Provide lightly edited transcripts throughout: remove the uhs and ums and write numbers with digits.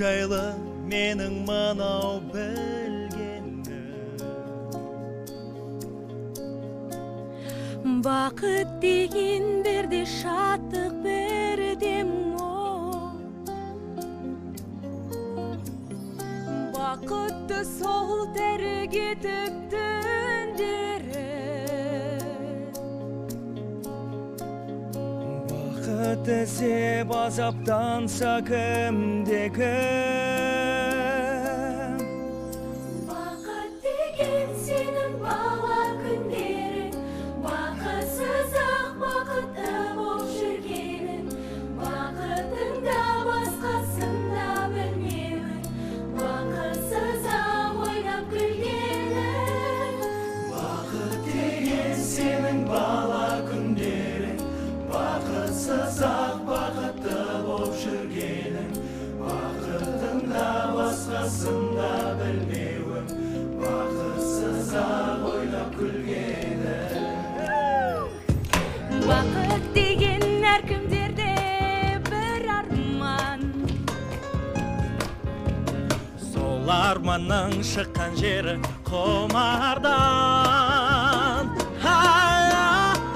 жайлы менің мынау білгенім. Бақыт деген берде шаттық бердем о. Бақытты сол тәргетіп түндері. Бақыт іздеп азаптанса кімде-кім. Бақыт деген сенің бала күндерің, бақытсыз-ақ бақытты боп жүргенің, бақытыңда басқасын да білмеуің, бақытсыз-ақ ойнап күлгенің. Бақыт деген сенің бала күндерің, бақытсыз-ақ бақытты боп жүргенің, бақытыңда басқасын да білмеуің, бақытсыз-ақ ойнап күлгенің. Бақыт деген әркімдерде бір арман. Сол арманның шыққан жері құмардан.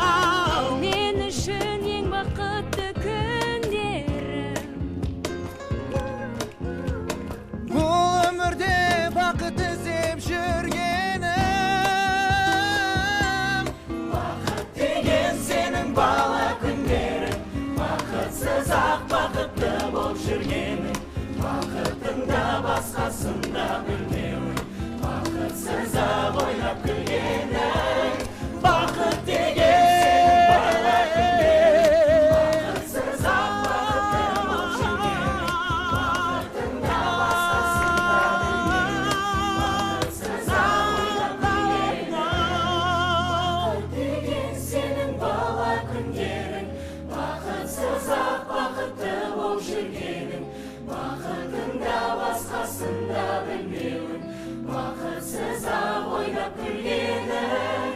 Ал мен үшін ең бақытты күндерім. Бұл өмірде бақыт іздеп жүргенім. Бақыт деген сенің бала күндерің, бақытсыз-ақ бақытты боп жүргенің, бақытыңда басқасын да білмеуің, бақытсыз-ақ ойнап күлгенің. Бақыт деген сенің бала күндерің, бақытсыз-ақ бақытты боп жүргенің, бақытыңда басқасын да білмеуің, бақытсыз-ақ ойнап күлгенің. Бақыт деген сенің бала күндерің, бақытсыз-ақ бақытты боп жүргенің, бақытыңда басқасын да білмеуің, бақытсыз-ақ ойнап күлгенің.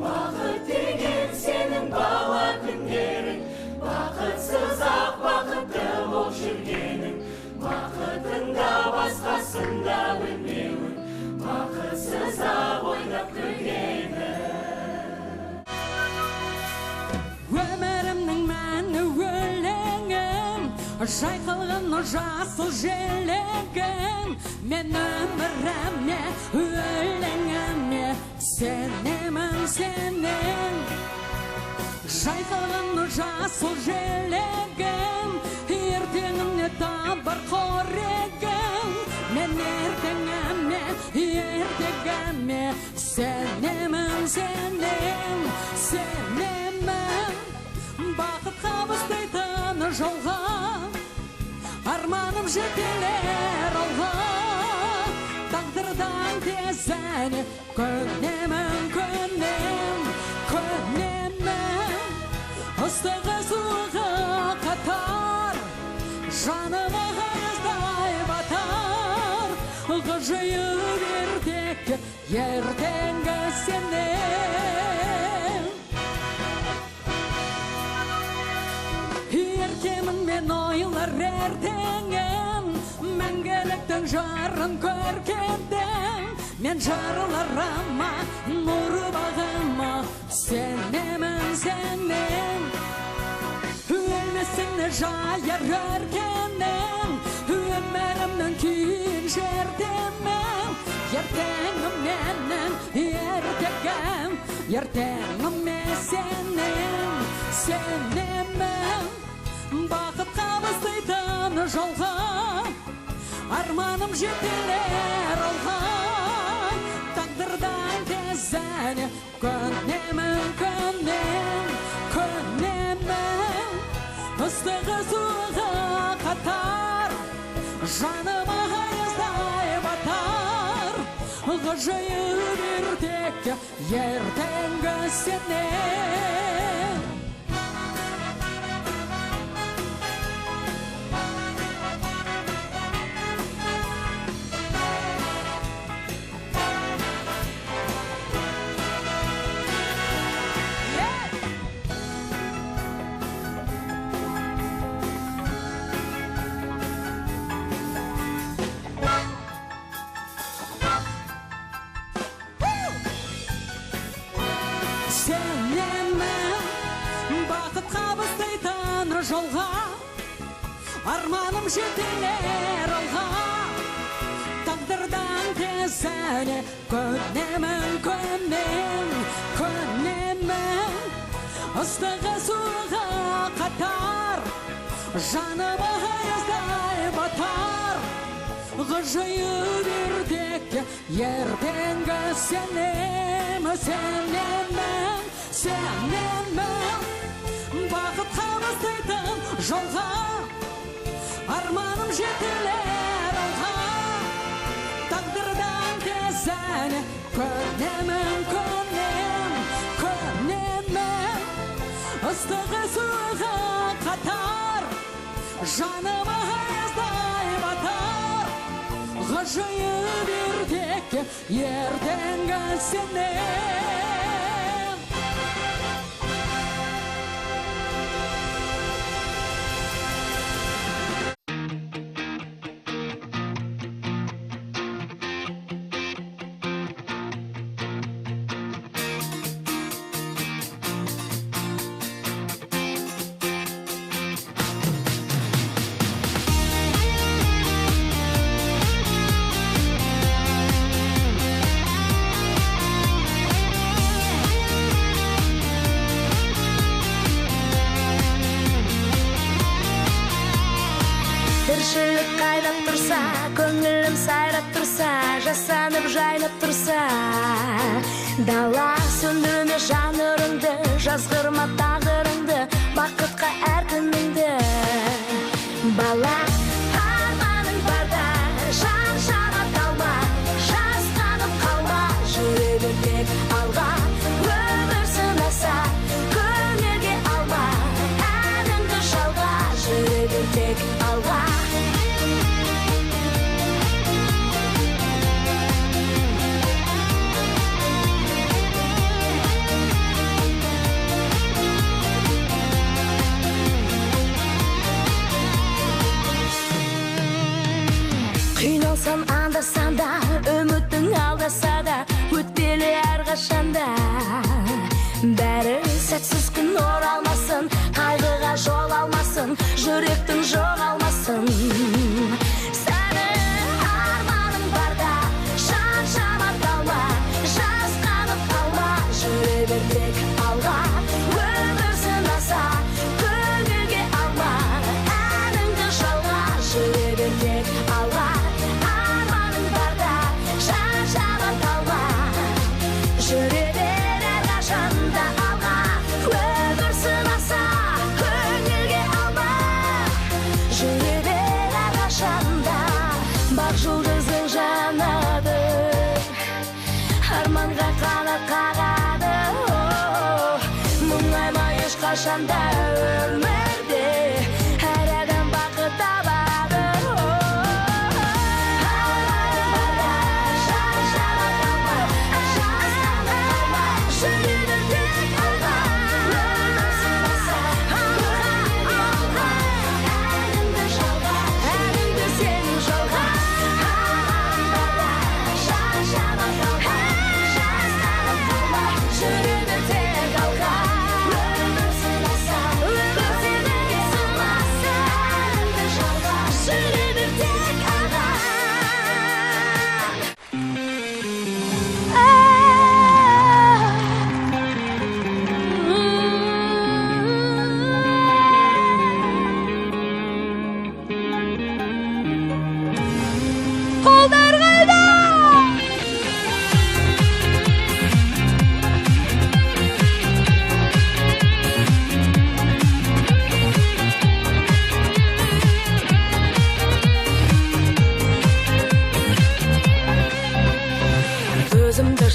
Бақыт деген сенің бала күндерің, бақытсыз-ақ бақытты боп жүргенің, бақытыңда басқасын да білмеуің, бақытсыз-ақ ойнап күлгенің. Өмірімнің мәні өлеңім, жайқалған жасыл желегім. Мен өміріме, өлеңіме сенемін сенің. Жайқалған жасыл желегім, ертеңімне табар қорегім. Мен ертеңіме, ертегіме сенемін сенің, сенемін. Бақытқа бастайтын жолға, арманым жетелер алға. Тағдырдан тезәне көнемін, көнем, көнемін. Ыстығы суығы қатар, жаныма аяздай батар. Ғажайып ертекке ертеңгі сенем. Ертемін мен ойлар ертеңім, мәңгіліктің жарын көркемдім. Мен жарыларыма, нұры бағыма сенемін, сенем. Өлмесіне жаяр өркенім, өмірімнің күйін шертемін. Ертеңім менің ертегім, ертеңіме сенем, сенемін. Бақытқа бастайтын жолға, арманым жетелер алға. Тағдырдан тезәне көнемін, көнем, көнемін. Ыстығы суығы қатар, жаныма аяздай батар. Ғажайып ертекке ертеңгі сенем. арманым жетелер алға, тағдырдан тезіне көнемін, ыстығы суға қатар, жаныма аяздай батар, ғажайып ертекке ертеңгі сенемін, бақытқа бастайтын жолға, арманым жетелер алға, тағдырдан тезіне көнемін, ыстығы суға қатар, жаныма аяздай батар, ғажайып ертекке ертеңгі сенем. Тіршілік қайнап тұрса, көңілім сайрап тұрса, жасанып жайнап тұрса, дала сөндірме жанырыңды, жазғырма тағдырыңды, бақытқа әр күніңді. Бала, арманың барда, шаршама қалма, жасқанып қалма, жүре бер тек алға, өмір сынаса, көңілге алма, әніңді жалға, жүре бер тек алға. Қиналсам анда-санда, үміттің алдаса да, өтпелі әрқашанда. Бәрі сәтсіз күн оралмасын, қайғыға жол алмасын, жүректің жоғалмасын. Сәні арманың барда, шаршама қалма, жасқанып қалма, жүре бер тек алға, өмір сынаса, көңілге алма, әніңді жалға, жүре бер тек алға. Арманың барда, шаршама қалма, жүре бер әрқашанда алға, өмір сынаса, көңілге алма, жүре бер әрқашанда. Бақ жұлдызың жанады, арманға қанат қағады, мұңайма ешқашанда өмірде, әр адам бақыт табады. Өзімді